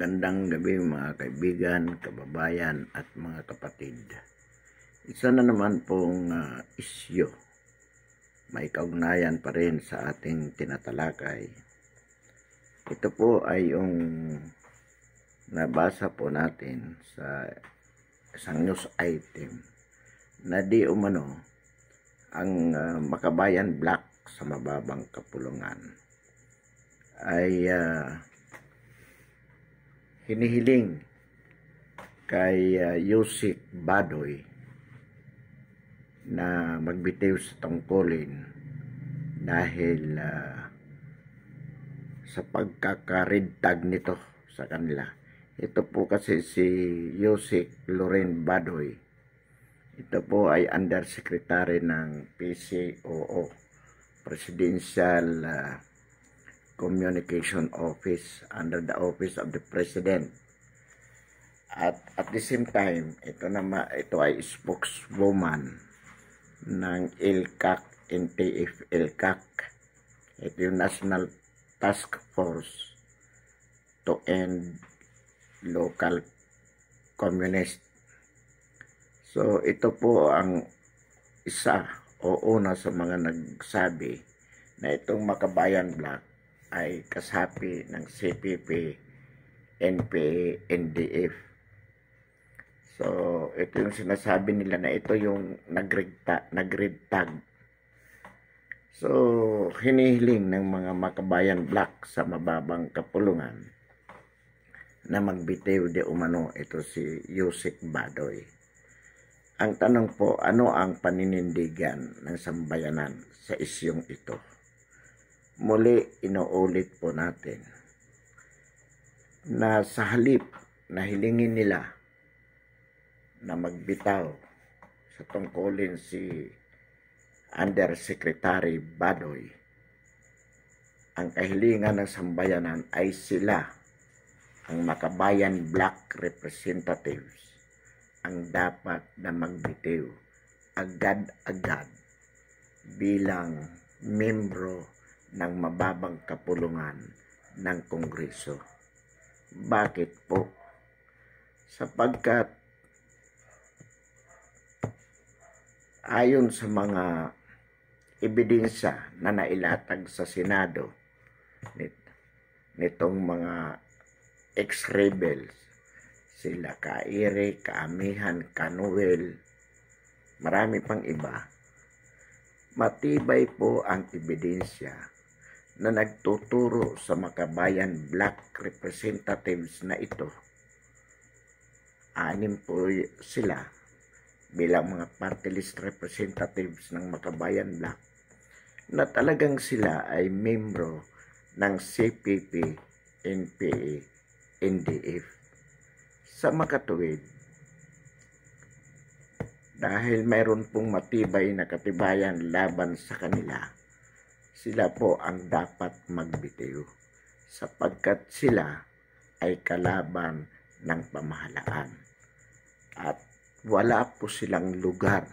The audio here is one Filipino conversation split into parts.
Magandang gabi mga kaibigan, kababayan at mga kapatid. Isa na naman pong isyu, may kaugnayan pa rin sa ating tinatalakay. Ito po ay yung nabasa po natin sa isang news item na di umano ang Makabayan Black sa mababang kapulungan ay hinihiling kay Yusik Badoy na magbitiw sa tungkulin dahil sa pagkakaridtag nito sa kanila. Ito po kasi si Yusik Loren Badoy. Ito po ay Undersecretary ng PCOO, Presidential Communication Office under the Office of the President. At the same time, ito ay spokeswoman ng ILCAC, NTF ILCAC. Ito yung National Task Force to End Local Communist. So ito po ang isa o una sa mga nagsabi na itong Makabayan Black ay kasapi ng CPP, NPA, NDF. So, ito yung sinasabi nila na ito yung nagridtag. So, hinihiling ng mga Makabayan Black sa mababang kapulungan na magbitiw de umano ito si Yusik Badoy. Ang tanong po, ano ang paninindigan ng sambayanan sa isyong ito? Muli, inuulit po natin na sa halip na hilingin nila na magbitaw sa tungkulin si Undersecretary Badoy, ang kahilingan ng sambayanan ay sila, ang Makabayan Black representatives, ang dapat na magbitiw agad-agad bilang membro ng mababang kapulungan ng Kongreso. Bakit po? Sapagkat ayon sa mga ebidensya na nailatag sa Senado nitong mga ex-rebels, sila Kaire, Kaamihan, Kanuel, marami pang iba, matibay po ang ebidensya na nagtuturo sa Makabayan Black representatives na ito. 6 po sila bilang mga party list representatives ng Makabayan Black na talagang sila ay membro ng CPP, NPA, NDF. Sa makatuwid, dahil mayroon pong matibay na katibayan laban sa kanila, sila po ang dapat magbitiw sapagkat sila ay kalaban ng pamahalaan at wala po silang lugar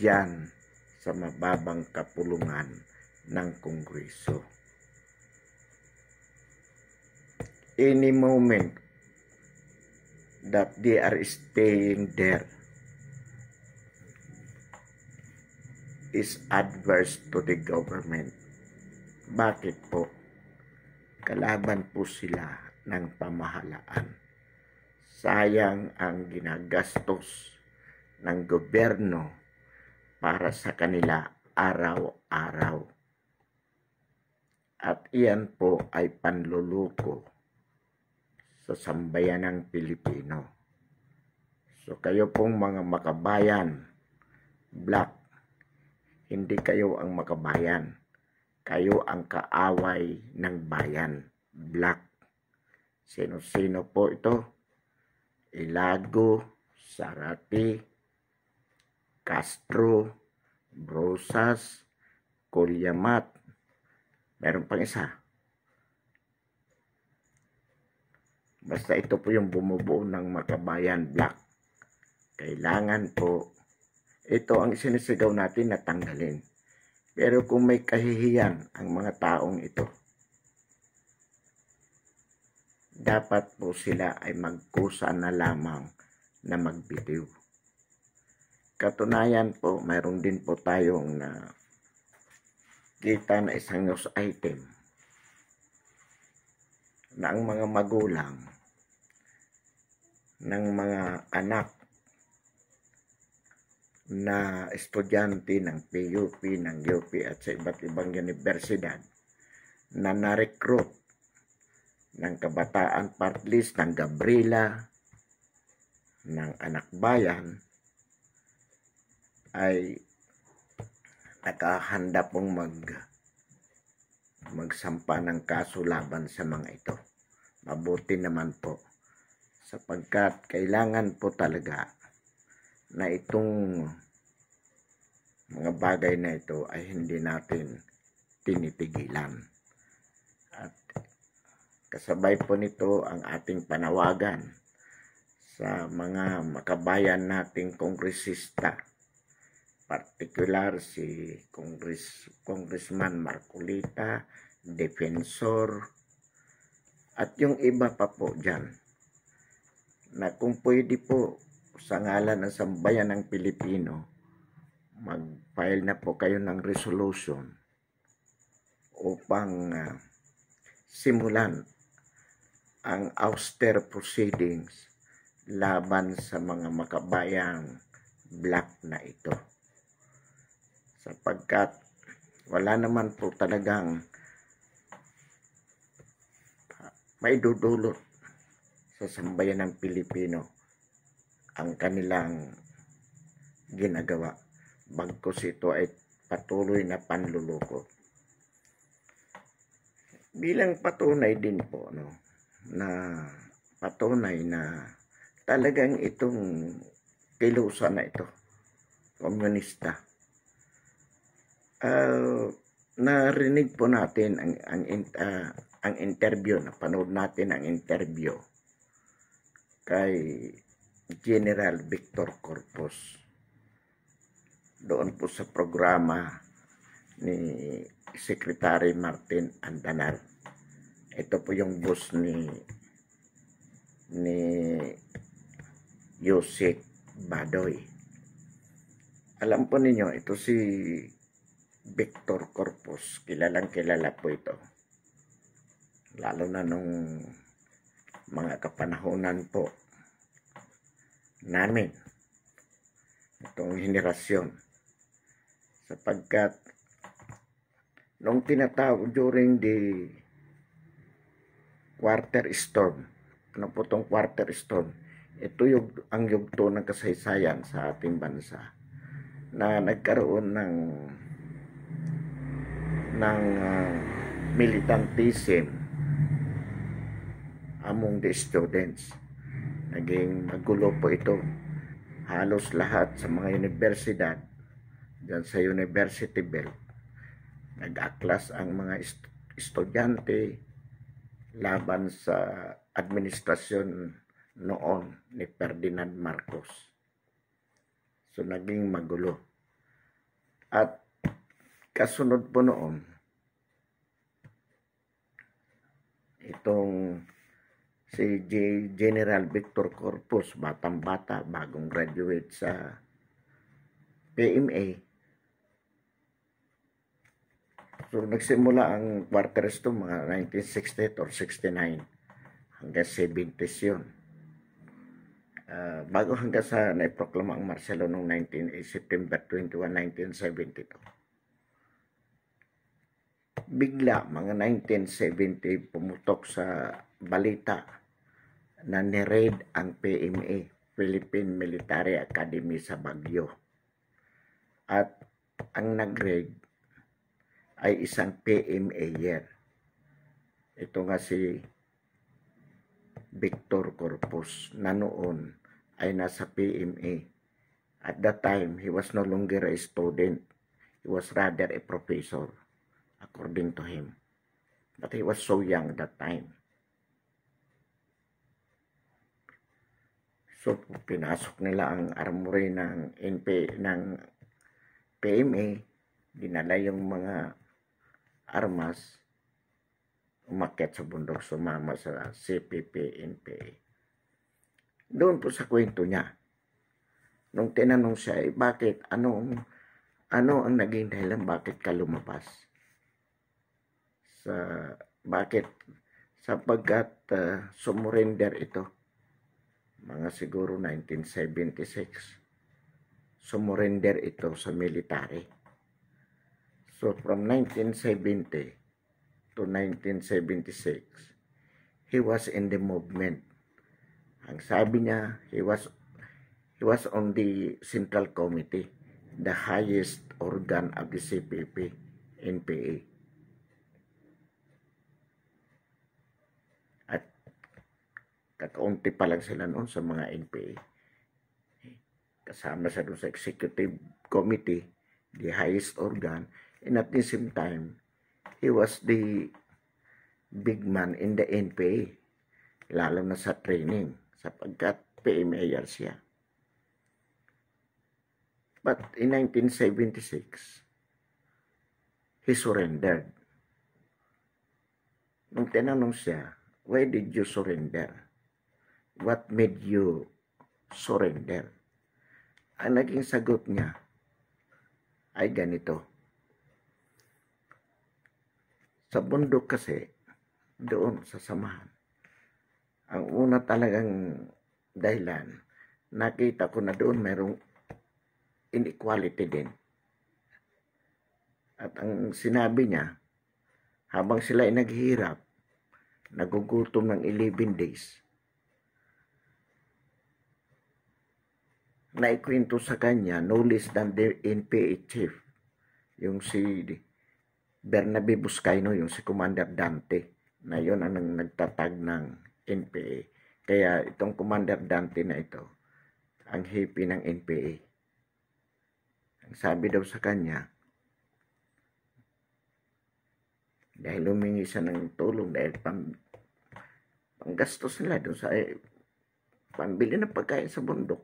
diyan sa mababang kapulungan ng Kongreso. Any moment that they are staying there is adverse to the government. Bakit po? Kalaban po sila ng pamahalaan. Sayang ang ginagastos ng gobyerno para sa kanila araw-araw. At iyan po ay panluluko sa sambayanang Pilipino. So kayo pong mga Makabayan Black, hindi kayo ang makabayan. Kayo ang kaaway ng bayan. Black. Sino-sino po ito? Ilago, Sarati, Castro, Brosas, Colyamat. Meron pang isa. Basta ito po yung bumubuo ng Makabayan Black. Kailangan po ito ang sinisigaw natin na tanggalin. Pero kung may kahihiyan ang mga taong ito dapat po sila ay magkusa na lamang na magbitiw. Katunayan po, mayroon din po tayong na kita na isang news item na ang mga magulang ng mga anak na estudyante ng PUP, ng UP at sa iba't ibang universidad na na-recruit ng Kabataan Part List ng Gabriela, ng Anak Bayan, ay nakahanda pong magsampa ng kaso laban sa mga ito. Mabuti naman po, sapagkat kailangan po talaga na itong mga bagay na ito ay hindi natin tinitigilan. At kasabay po nito ang ating panawagan sa mga makabayan nating kongresista, partikular si Congressman Marcolita, Defensor, at yung iba pa po dyan, na kung pwede po sa ngalan ng sambayan ng Pilipino, mag-file na po kayo ng resolution upang simulan ang austere proceedings laban sa mga makabayang black na ito. Sapagkat wala naman po talagang maidudulot sa sambayan ng Pilipino ang kanilang ginagawa. Bagkus ito ay patuloy na panluloko. Bilang patunay din po, na patunay na talagang itong kilusan na ito, komunista. Narinig po natin ang interview, napanood natin ang interview kay General Victor Corpus doon po sa programa ni Secretary Martin Andanar. Ito po yung boss ni Yusek Badoy. Alam po ninyo, ito si Victor Corpus, kilalang kilala po ito. Lalo na nung mga kapanahonan po namin, itong henerasyon. Sapagkat nung tinatawag during the quarter storm, ano po itong quarter storm? Ito ang yugto ng kasaysayan sa ating bansa na nagkaroon ng militantism among the students. Naging magulo po ito. Halos lahat sa mga universidad, dyan sa University Belt, nag-aklas ang mga estudyante laban sa administrasyon noon ni Ferdinand Marcos. So naging magulo. At kasunod po noon, itong si General Victor Corpus, batang-bata, bagong graduate sa PMA. So nagsimula ang quarter storm mga 1968 or 69 hanggang 70s yun. Bago hanggang sa naiproklama ang martial law noong September 21, 1972. Bigla, mga 1970, pumutok sa balita na ni-raid ang PMA, Philippine Military Academy sa Baguio. At ang nag-raid ay isang PMA-yer. Ito nga si Victor Corpus na noon ay nasa PMA. At that time, he was no longer a student. He was rather a professor, according to him. But he was so young that time. So, pinasok nila ang armory ng PMA, dinala yung mga armas, umakyat sa bundok, sumama sa CPP, NPA. Doon po sa kwento niya, nung tinanong siya, bakit, ano ang naging dahilan, bakit ka lumabas? Bakit? Sapagkat sumurrender ito, mga siguro 1976, sumurrender ito sa military. So from 1970 to 1976, he was in the movement. Ang sabi niya, he was on the Central Committee, the highest organ of the CPP, NPA. At kakaunti pa lang sila noon sa mga NPA. Kasama sa doon sa Executive Committee, the highest organ, and at the same time, he was the big man in the NPA, lalo na sa training, sapagkat PMAR siya. But in 1976, he surrendered. Nung tinanong siya, why did you surrender? What made you surrender? Ang naging sagot niya ay ganito. Sa bundok kasi, doon sa samahan, ang una talagang dahilan, nakita ko na doon mayroong inequality din. At ang sinabi niya, habang sila ay naghihirap, nagugutom ng 11 days, naikwento sa kanya, no less than the NPA chief, yung si Bernabe Buscaino, yung si Commander Dante, na yun ang nagtatag ng NPA. Kaya itong Commander Dante na ito, ang hippie ng NPA. Ang sabi daw sa kanya, dahil humingi siya ng tulong, dahil panggastos nila doon sa pambili ng pagkain sa bundok.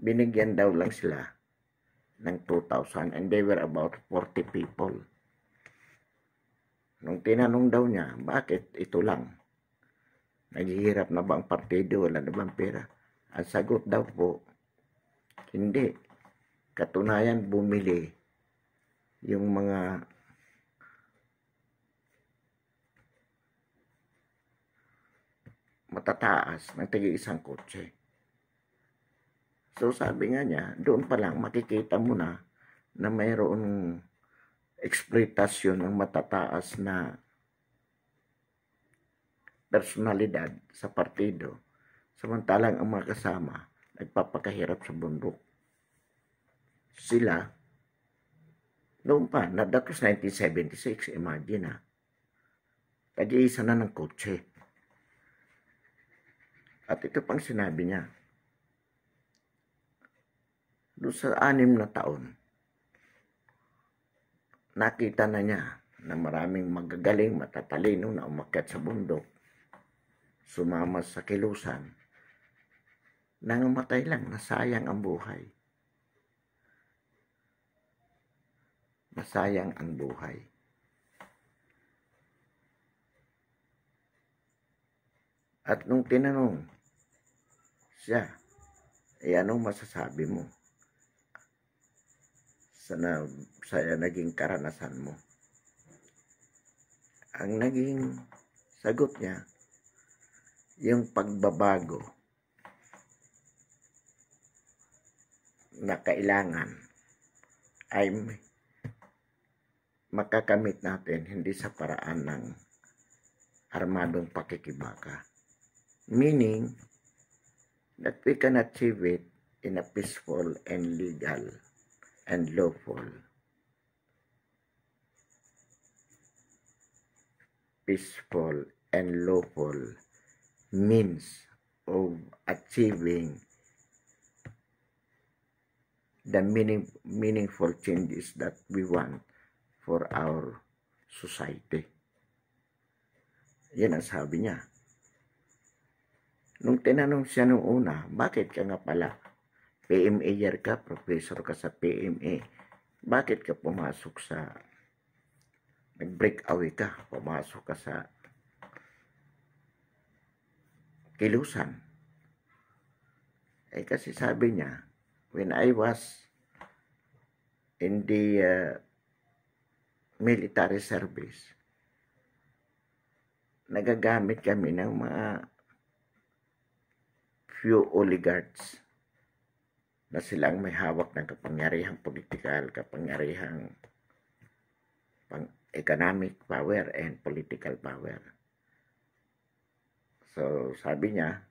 Binigyan daw lang sila ng 2,000 and they were about 40 people. Nung tinanong daw niya, bakit ito lang? Naghihirap na ba ang partido? Wala na bang pera? Ang sagot daw po, hindi. Katunayan, bumili yung mga matataas ng tig-isang kotse. So sabi nga niya, doon pa lang makikita mo na mayroong eksploitasyon ng matataas na personalidad sa partido, samantalang ang mga kasama nagpapakahirap sa bundok. Sila, noon pa, that was 1976, imagine na, tag-iisa na ng kotse. At ito pang sinabi niya, doon sa 6 na taon, nakita na niya na maraming magagaling, matatalino na umakyat sa bundok, sumama sa kilusan, nangamatay lang, nasayang ang buhay. Nasayang ang buhay. At nung tinanong siya, anong masasabi mo sa naging karanasan mo? Ang naging sagot niya, yung pagbabago na kailangan ay makakamit natin hindi sa paraan ng armadong pakikibaka. Meaning that we can achieve it in a peaceful and legal and lawful. Peaceful and lawful means of achieving the meaningful changes that we want for our society. Yan ang sabi niya. Nung tinanong siya nung una, bakit ka nga pala? PMA ka, professor ka sa PMA. Bakit ka pumasok sa nag-break away ka, pumasok ka sa kilusan. Kasi sabi niya, when I was in the military service, nagagamit kami ng mga few oligarchs na silang may hawak ng kapangyarihang politikal, kapangyarihang economic power and political power. So, sabi niya,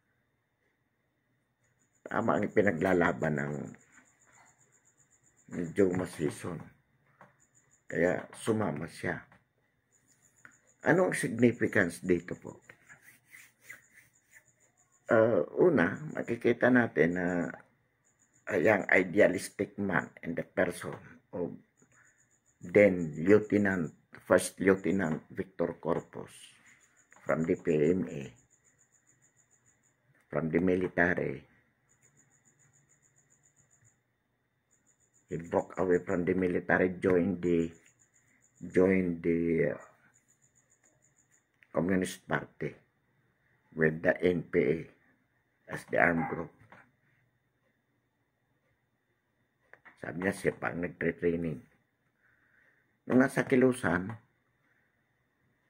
tama ang ipinaglalaban ng Joe Masison. Kaya sumama siya. Anong significance dito po? Una, makikita natin na yung idealistic man and the person of then First Lieutenant Victor Corpus from the PMA, from the military. He broke away from the military, joined the Communist Party with the NPA as the armed group. Sabi niya siya pang nagtre-training. Nung nasa kilusan,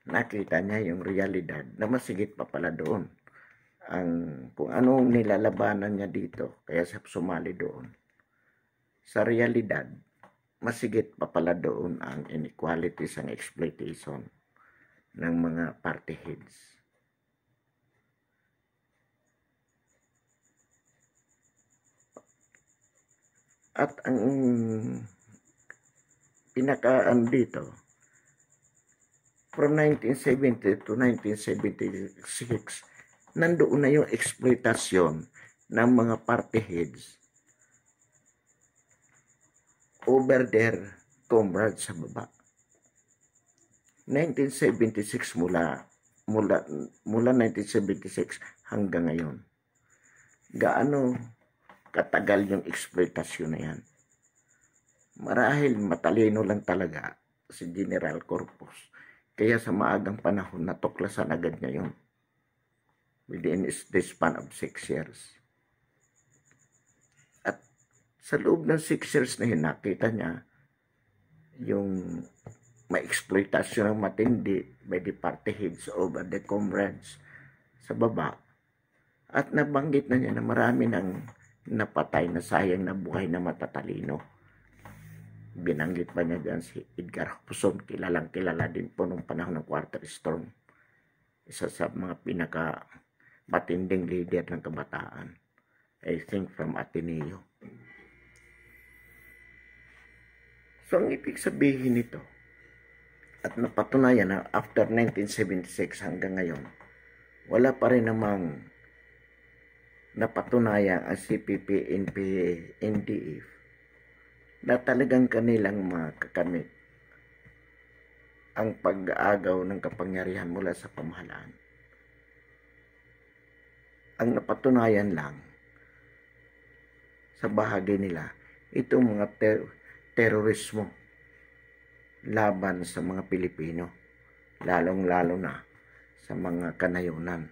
nakita niya yung realidad na masigit pa pala doon. Kung anong nilalabanan niya dito, kaya siya sumali doon. Sa realidad, masigit pa pala doon ang inequalities, ang exploitation ng mga party heads. At ang pinakaan dito, from 1970 to 1976, nandoon na yung exploitasyon ng mga party heads over their comrades sa baba. 1976 mula 1976 hanggang ngayon. Gaano katagal yung exploitasyon na yan? Marahil matalino lang talaga si General Corpus. Kaya sa maagang panahon, natuklasan agad niya yun. Within the span of 6 years. At sa loob ng 6 years na yun, nakita niya yung ma-exploitasyon ng matindi by the party heads over the comrades sa baba. At nabanggit na niya na marami ng napatay na sayang na buhay na matatalino. Binanggit pa niya dyan si Edgar Hopson, kilalang kilala din po nung panahon ng Quarter Storm. Isa sa mga pinaka-matinding leader ng kabataan. I think from Ateneo. So ang ibig sabihin nito, at napatunayan na after 1976 hanggang ngayon, wala pa rin namang napatunayan ang CPP, NPA, NDF na talagang kanilang makakamit ang pag-aagaw ng kapangyarihan mula sa pamahalaan. Ang napatunayan lang sa bahagi nila, itong mga terorismo laban sa mga Pilipino, lalong-lalo na sa mga kanayunan.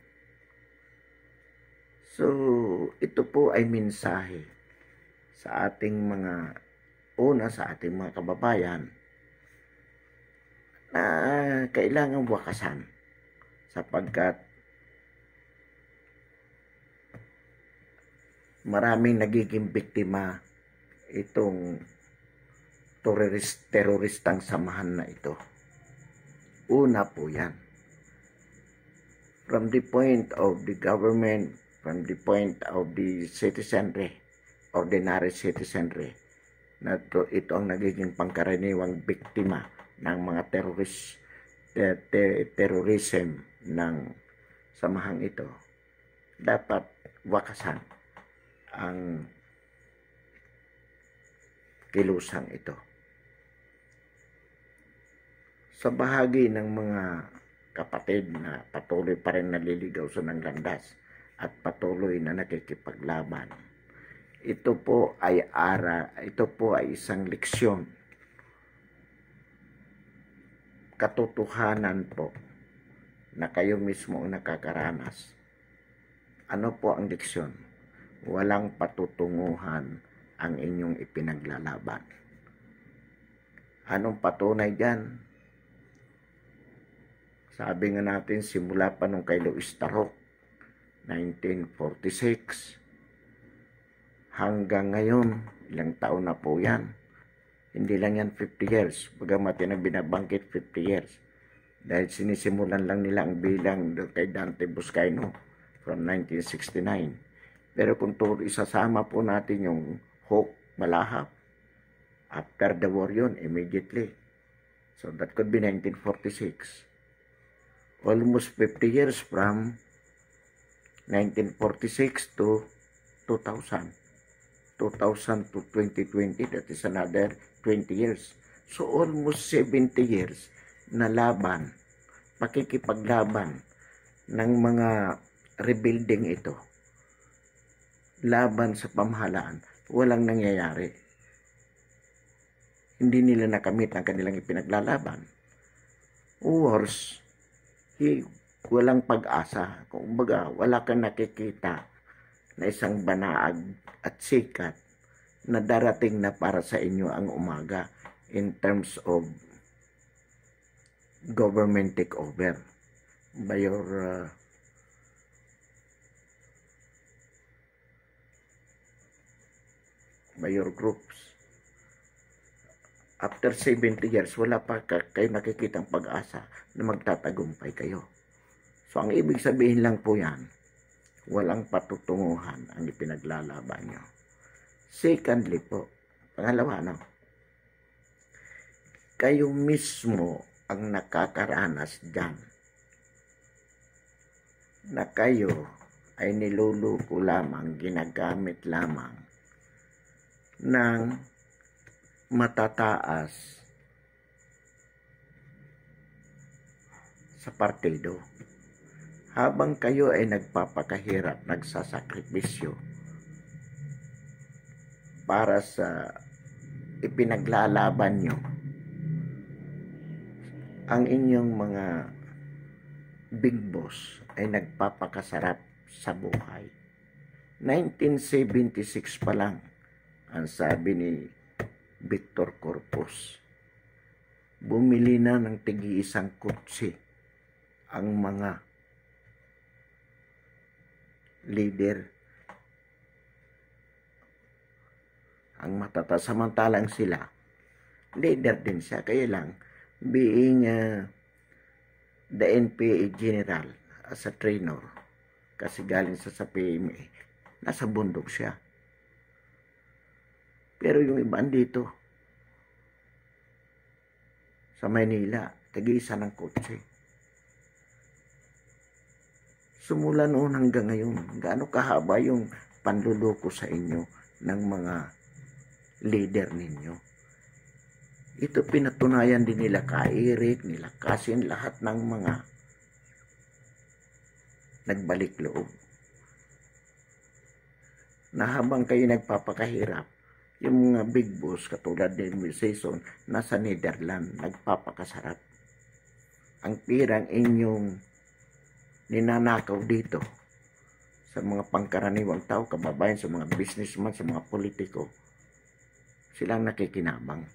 So, ito po ay mensahe sa ating sa ating mga kababayan na kailangang wakasan sapagkat maraming nagiging biktima itong teroristang samahan na ito. Una po yan. From the point of the government, from the point of the citizenry, ordinary citizenry, na ito ang nagiging pangkaraniwang biktima ng mga terrorism ng samahang ito. Dapat wakasan ang kilusang ito. Sa bahagi ng mga kapatid na patuloy pa rin naliligaw sa ng landas at patuloy na nakikipaglaban, ito po ay isang leksyon katotohanan po na kayo mismo ang nakakaranas. Ano po ang diksyon? Walang patutunguhan ang inyong ipinaglalaban. Anong patunay dyan? Sabi nga natin, simula pa nung kay Luis Tarok, 1946, hanggang ngayon, ilang taon na po yan. Hindi lang yan 50 years. Bagamat yan ang binabangkit 50 years. Dahil sinisimulan lang nila ang bilang kay Dante Buscaino from 1969. Pero kung isasama po natin yung Hawk Malahap, after the war yun, immediately. So that could be 1946. Almost 50 years from 1946 to 2000. 2000 to 2020, that is another 20 years. So almost 70 years na laban, pakikipaglaban ng mga rebuilding ito. Laban sa pamahalaan, walang nangyayari. Hindi nila nakamit ang kanilang ipinaglalaban. Wars, walang pag-asa. Kung baga, wala kang nakikita na isang banaag at sikat na darating na para sa inyo ang umaga in terms of government takeover by your groups. After 70 years, wala pa kayo nakikitang pag-asa na magtatagumpay kayo. So, ang ibig sabihin lang po yan, walang patutunguhan ang ipinaglalaban nyo. Secondly po, pangalawa, no? Kayo mismo ang nakakaranas dyan na kayo ay niluluko lamang, ginagamit lamang ng matataas sa partido. Habang kayo ay nagpapakahirap, nagsasakripisyo para sa ipinaglalaban nyo, ang inyong mga big boss ay nagpapakasarap sa buhay. 1976 pa lang, ang sabi ni Victor Corpus, bumili na ng tig-iisang kutsi ang mga leader, ang matataas. Samantalang sila, leader din siya, kaya lang, being the NPA general as a trainer, kasi galing sa PMA, nasa bundok siya. Pero yung iba dito sa Maynila, tag-iisa ng kotse. Sumula noon hanggang ngayon, gaano kahaba yung panluloko sa inyo ng mga leader ninyo. Ito pinatunayan din nila Eric, nila Kasin, lahat ng mga nagbalik loob. Na habang kayo nagpapakahirap, yung mga big boss katulad ni Wilson nasa Netherlands, nagpapakasarap. Ang pirang inyong ninanakaw dito sa mga pangkaraniwang tao, kababayan, sa mga businessman, sa mga politiko, silang nakikinabang.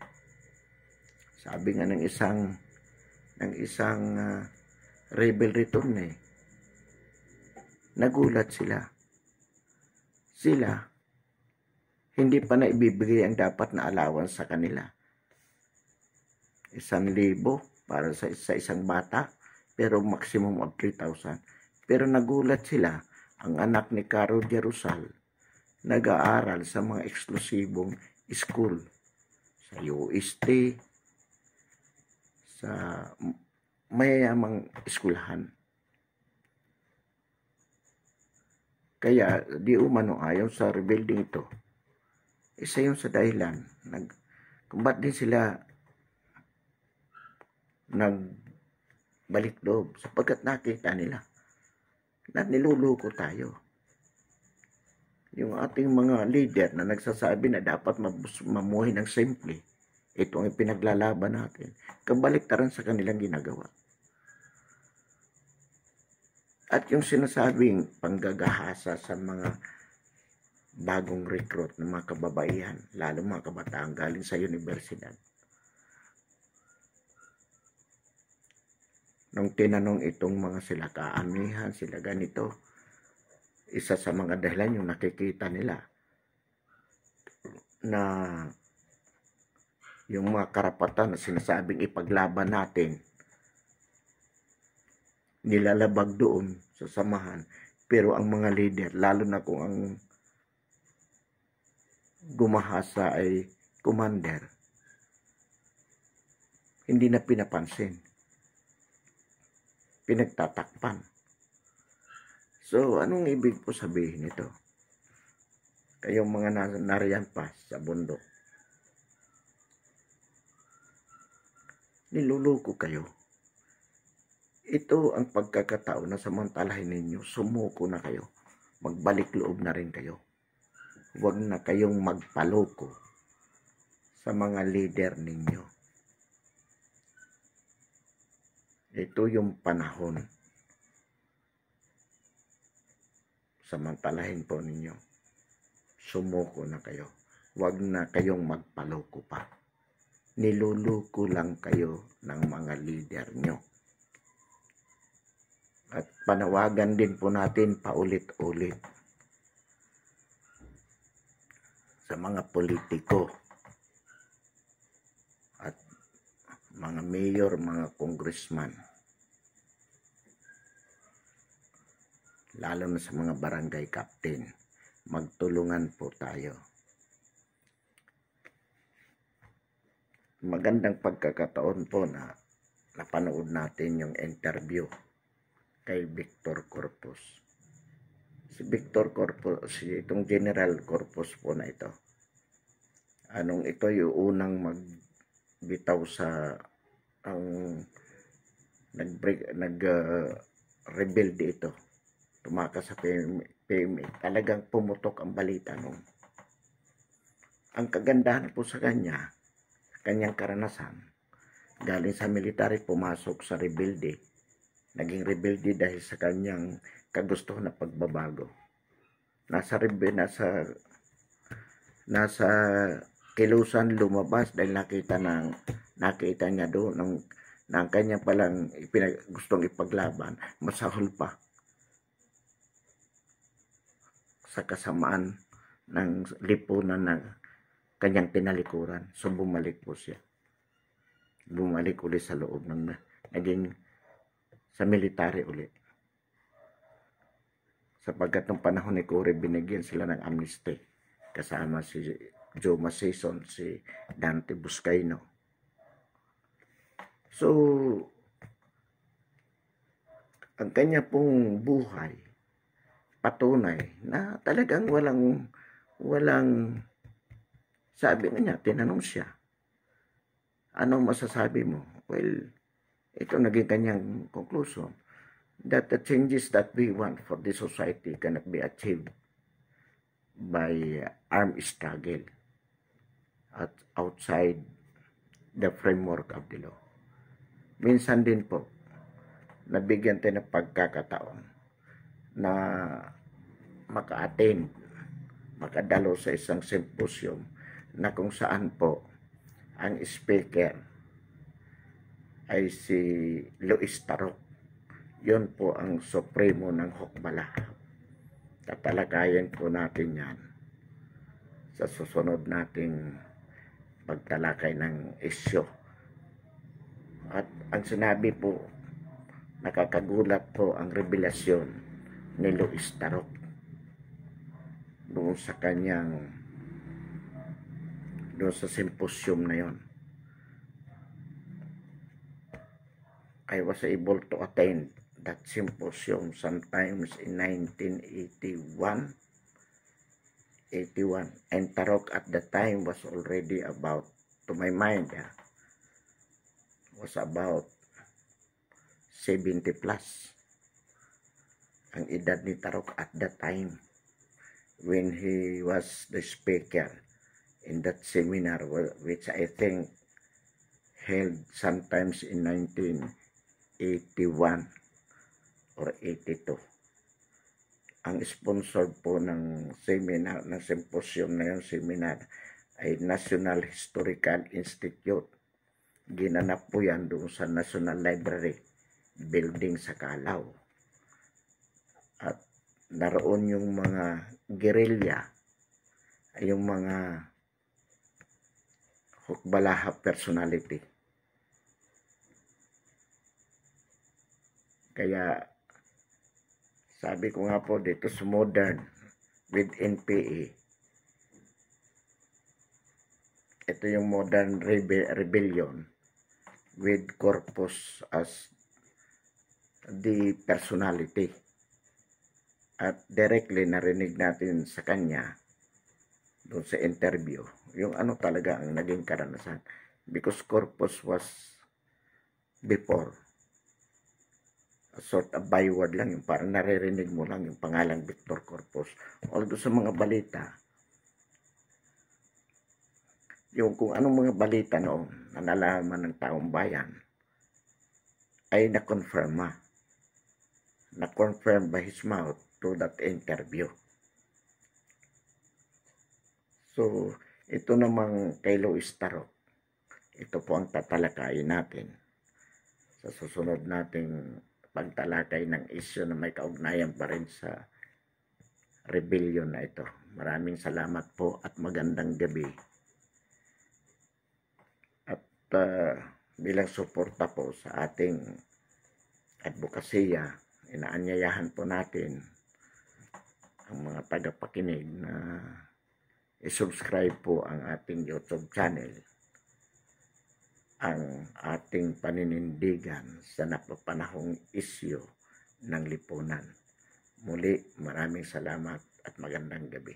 Sabi nga ng isang rebel return nagulat sila hindi pa na ibibigay ang dapat na allowance sa kanila. 1,000 para sa isang bata, pero maximum of 3,000. Pero nagulat sila, ang anak ni Caro Jerusal nag-aaral sa mga eksklusibong school, sa UST, sa mayayamang eskwelahan. Kaya di umano ayaw sa rebuilding ito. Isa yun sa dahilan. Kung ba't din sila nagbalik loob, sapagkat nakita nila na niluluko tayo. Yung ating mga leader na nagsasabi na dapat mamuhay ng simple, Ito ang ipinaglalaban natin. Kabaliktaran sa kanilang ginagawa. At yung sinasabing panggagahasa sa mga bagong recruit ng mga kababaihan, lalo mga kabataan galing sa universidad. Nung tinanong itong mga sila kaamihan, sila ganito, isa sa mga dahilan yung nakikita nila na yung mga karapatan na sinasabing ipaglaban natin, nilalabag doon sa samahan. Pero ang mga leader, lalo na kung ang gumahasa ay commander, hindi na pinapansin. Pinagtatakpan. So, anong ibig po sabihin nito? Kayong mga nariyan pa sa bundok, niluluko kayo. Ito ang pagkakataon na samantalahin ninyo, sumuko na kayo. Magbalik loob na rin kayo. Huwag na kayong magpaloko sa mga leader ninyo. Ito yung panahon. Samantalahin po ninyo. Sumuko na kayo. Huwag na kayong magpaloko pa. Niluluko lang kayo ng mga leader nyo. At panawagan din po natin paulit-ulit sa mga politiko at mga mayor, mga congressman, lalo na sa mga barangay captain, magtulungan po tayo. Magandang pagkakataon po na napanood natin yung interview kay Victor Corpus. Si Victor Corpus, itong General Corpus po na ito, ito yung unang magbitaw sa ang nag-rebel dito, tumakas sa PMA. Talagang pumutok ang balita nung. Ang kagandahan po sa kanyang karanasan, galing sa military, pumasok sa rebelde. Naging rebelde dahil sa kanyang kagustuhan na pagbabago. Nasa kilusan lumabas dahil nakita niya doon ng kanya palang gustong ipaglaban, masahol pa sa kasamaan ng lipunan na kanyang tinalikuran. So bumalik po siya. Bumalik ulit sa loob ng naging sa military ulit. Sapagkat ng panahon ni Cory, binigyan sila ng amnesty. Kasama si Joe Mason, si Dante Buscaino. So, ang kanya pong buhay, patunay na talagang walang, sabi niya, tinanong siya, anong masasabi mo? Well, ito naging kanyang conclusion, that the changes that we want for this society cannot be achieved by armed struggle at outside the framework of the law. Minsan din po, nabigyan tayo ng pagkakataon na maka-attend, makadalo sa isang symposium na kung saan po ang speaker ay si Luis Tarok. Yun po ang supremo ng hukbala. Tatalakayin po natin yan sa susunod nating pagtalakay ng isyo. At ang sinabi po, nakakagulat po ang revelasyon ni Luis Tarok doon sa symposium na yon. I was able to attend that symposium sometimes in 1981, and Tarok at the time was already about, to my mind, was about 70 plus ang edad ni Tarok at that time when he was the speaker in that seminar, which I think held sometimes in 1981 or 82. Ang sponsor po ng seminar, ng symposium na yung seminar, ay National Historical Institute. Ginanap po yan doon sa National Library building sa Calao. At naroon yung mga guerrilla, yung mga hukbalaha personality. Kaya sabi ko nga po dito sa modern with NPA, ito yung modern rebellion with corpus as the personality. At directly narinig natin sa kanya doon sa interview yung ano talaga ang naging karanasan, because corpus was before a sort of byword lang, yung parang naririnig mo lang yung pangalang Victor Corpus. Although sa mga balita, yung kung anong mga balita noon na nalaman ng taong bayan ay na-confirm by his mouth through that interview. So, ito namang kay Luis Tarok, ito po ang tatalakayin natin sa susunod nating pagtalakay ng isyu na may kaugnayan pa rin sa rebellion na ito. Maraming salamat po at magandang gabi. At bilang suporta po sa ating advokasya, inaanyayahan po natin ang mga tagapakinig na i-subscribe po ang ating YouTube channel, ang ating paninindigan sa napapanahong isyu ng lipunan. Muli, maraming salamat at magandang gabi.